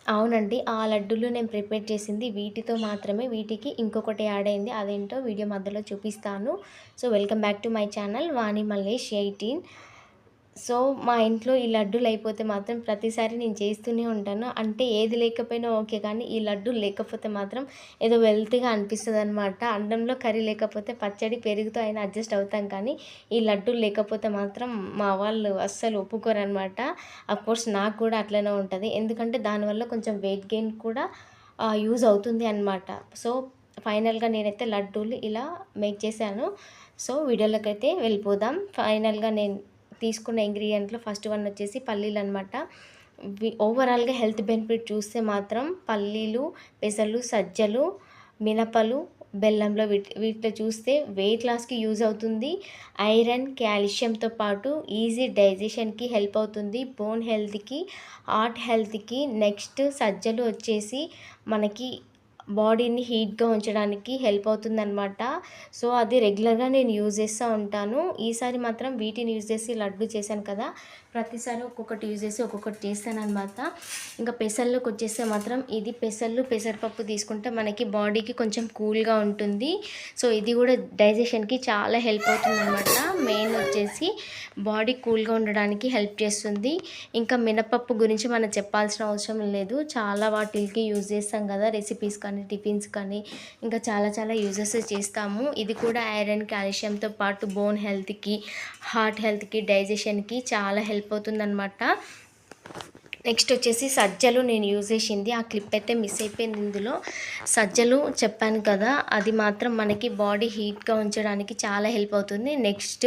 అవునండి. ఆ లడ్డూలు నేను ప్రిపేర్ చేసింది వీటితో మాత్రమే. వీటికి ఇంకొకటి యాడ్ అయింది. అదేంటో వీడియో మధ్యలో చూపిస్తాను. So, welcome back to my channel Vani Mallesh 18. So, మా ఇంట్లో ఈ లడ్డూలయిపోతే మాత్రం ప్రతిసారి నేను చేస్తూనే ఉంటాను. అంటే ఏది లేకపోయినా ఓకే, కానీ ఈ లడ్డూలు లేకపోతే మాత్రం ఏదో వెల్తీగా అనిపిస్తదనమాట. అన్నంలో కర్రీ లేకపోతే పచ్చడి, పెరుగుతో అయినా అడ్జస్ట్ అవుతాం, కానీ ఈ లడ్డూలు లేకపోతే మాత్రం మా వాళ్ళు అస్సలు ఒప్పుకోరనమాట. అఫ్‌కోర్స్ నాకు కూడా అట్లనే ఉంటది. ఎందుకంటే దానివల్ల కొంచెం వెయిట్ గెయిన్ కూడా యూజ్ అవుతుంది అనమాట. సో, ఫైనల్‌గా నేనైతే లడ్డూలు ఇలా మేక్ చేశాను. సో, వీడియోలోకైతే వెళ్ళిపోదాం. ఫైనల్‌గా నేను తీసుకున్న ఇంగ్రీడియంట్‌లో ఫస్ట్ వన్ వచ్చేసి పల్లీలనమాట. ఓవరాల్‌గా హెల్త్ బెనిఫిట్ చూస్తే మాత్రం పల్లీలు, పెసలు, సజ్జలు, మినపలు, బెల్లంలో వీటిలో చూస్తే వెయిట్ లాస్‌కి యూజ్ అవుతుంది. ఐరన్, కాల్షియంతో పాటు ఈజీ డైజెషన్‌కి హెల్ప్ అవుతుంది. బోన్ హెల్త్‌కి, హార్ట్ హెల్త్‌కి. నెక్స్ట్ సజ్జలు వచ్చేసి మనకి బాడీని హీట్‌గా ఉంచడానికి హెల్ప్ అవుతుందనమాట. సో, అది రెగ్యులర్‌గా నేను యూజ్ చేస్తూ ఉంటాను. ఈసారి మాత్రం వీటిని యూజ్ చేసి లడ్డు చేశాను కదా! ప్రతిసారి ఒక్కొక్కటి యూజ్ చేసి ఒక్కొక్కటి చేస్తాననమాట. ఇంకా పెసల్లోకొచ్చేస్తే మాత్రం ఇది పెసళ్ళు, పెసరపప్పు తీసుకుంటే మనకి బాడీకి కొంచెం కూల్‌గా ఉంటుంది. సో, ఇది కూడా డైజెషన్‌కి చాలా హెల్ప్ అవుతుందనమాట. మెయిన్ వచ్చేసి బాడీ కూల్‌గా ఉండడానికి హెల్ప్ చేస్తుంది. ఇంకా మినపప్పు గురించి మనం చెప్పాల్సిన అవసరం లేదు. చాలా వాటిలకి యూజ్ చేస్తాం కదా! రెసిపీస్ కానీ, టిఫిన్స్ కానీ, ఇంకా చాలా చాలా యూజెస్ చేస్తాము. ఇది కూడా ఐరన్, కాల్షియంతో పాటు బోన్ హెల్త్‌కి, హార్ట్ హెల్త్‌కి, డైజెషన్‌కి చాలా హెల్ప్ అవుతుందనమాట. నెక్స్ట్ వచ్చేసి సజ్జలు నేను యూజ్ చేసింది. ఆ క్లిప్ అయితే మిస్ అయిపోయింది ఇందులో. సజ్జలు చెప్పాను కదా! అది మాత్రం మనకి బాడీ హీట్‌గా ఉంచడానికి చాలా హెల్ప్ అవుతుంది. నెక్స్ట్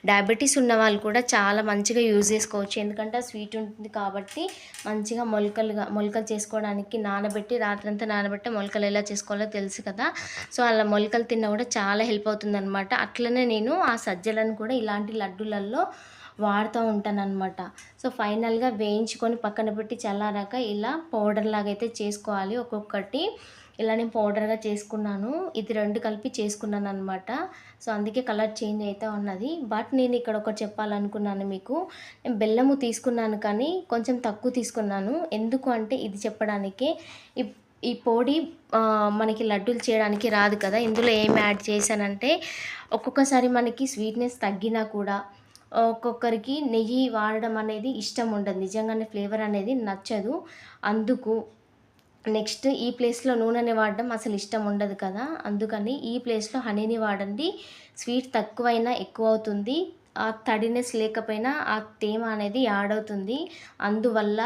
డయాబెటీస్ ఉన్న వాళ్ళు కూడా చాలా మంచిగా యూజ్ చేసుకోవచ్చు. ఎందుకంటే స్వీట్ ఉంటుంది కాబట్టి మంచిగా మొలకలు చేసుకోవడానికి నానబెట్టి రాత్రంతా నానబెట్టి మొలకలు ఎలా చేసుకోవాలో తెలుసు కదా! సో, అలా మొలకలు తిన్నా కూడా చాలా హెల్ప్ అవుతుందనమాట. అట్లనే నేను ఆ సజ్జలను కూడా ఇలాంటి లడ్డూలల్లో వాడుతూ ఉంటాననమాట. సో, ఫైనల్‌గా వేయించుకొని పక్కన పెట్టి చల్లారాక ఇలా పౌడర్ లాగా అయితే చేసుకోవాలి ఒక్కొక్కటి. ఇలా నేను పౌడర్‌గా చేసుకున్నాను. ఇది 2 కలిపి చేసుకున్నాననమాట. సో, అందుకే కలర్ చేంజ్ అయితా ఉన్నది. బట్ నేను ఇక్కడ ఒకటి చెప్పాలనుకున్నాను మీకు. నేను బెల్లము తీసుకున్నాను కానీ కొంచెం తక్కువ తీసుకున్నాను. ఎందుకు అంటే ఇది చెప్పడానికే. ఇప్ ఈ పొడి మనకి లడ్డూలు చేయడానికి రాదు కదా! ఇందులో ఏం యాడ్ చేశానంటే ఒక్కొక్కసారి మనకి స్వీట్‌నెస్ తగ్గినా కూడా ఒక్కొక్కరికి నెయ్యి వాడడం అనేది ఇష్టం ఉండదు. నిజంగానే ఫ్లేవర్ అనేది నచ్చదు. అందుకు నెక్స్ట్ ఈ ప్లేస్‌లో నూనెని వాడడం అసలు ఇష్టం ఉండదు కదా! అందుకని ఈ ప్లేస్‌లో హనీని వాడండి. స్వీట్ తక్కువైనా ఎక్కువవుతుంది. ఆ తడినెస్ లేకపోయినా ఆ తేమ అనేది యాడ్ అవుతుంది. అందువల్ల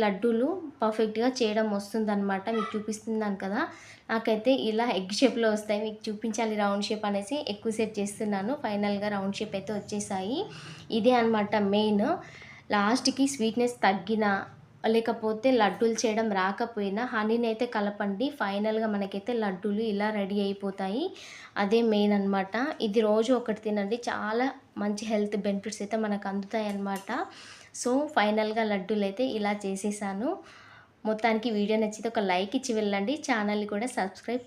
లడ్డూలు పర్ఫెక్ట్‌గా చేయడం వస్తుందనమాట. మీకు చూపిస్తున్నాను కదా! నాకైతే ఇలా ఎగ్ షేప్‌లో వస్తాయి. మీకు చూపించాలి రౌండ్ షేప్ అనేసి ఎక్కువ సేపు చేస్తున్నాను. ఫైనల్‌గా రౌండ్ షేప్ అయితే వచ్చేసాయి. ఇదే అనమాట మెయిన్. లాస్ట్‌కి స్వీట్‌నెస్ తగ్గినా, లేకపోతే లడ్డూలు చేయడం రాకపోయినా హనీనైతే కలపండి. ఫైనల్‌గా మనకైతే లడ్డూలు ఇలా రెడీ అయిపోతాయి. అదే మెయిన్ అనమాట. ఇది రోజు ఒకటి తినండి. చాలా మంచి హెల్త్ బెనిఫిట్స్ అయితే మనకు అందుతాయన్నమాట. సో, ఫైనల్‌గా లడ్డూలైతే ఇలా చేసేసాను. మొత్తానికి వీడియో నచ్చితే ఒక లైక్ ఇచ్చి వెళ్ళండి. ఛానల్‌ని కూడా సబ్స్క్రైబ్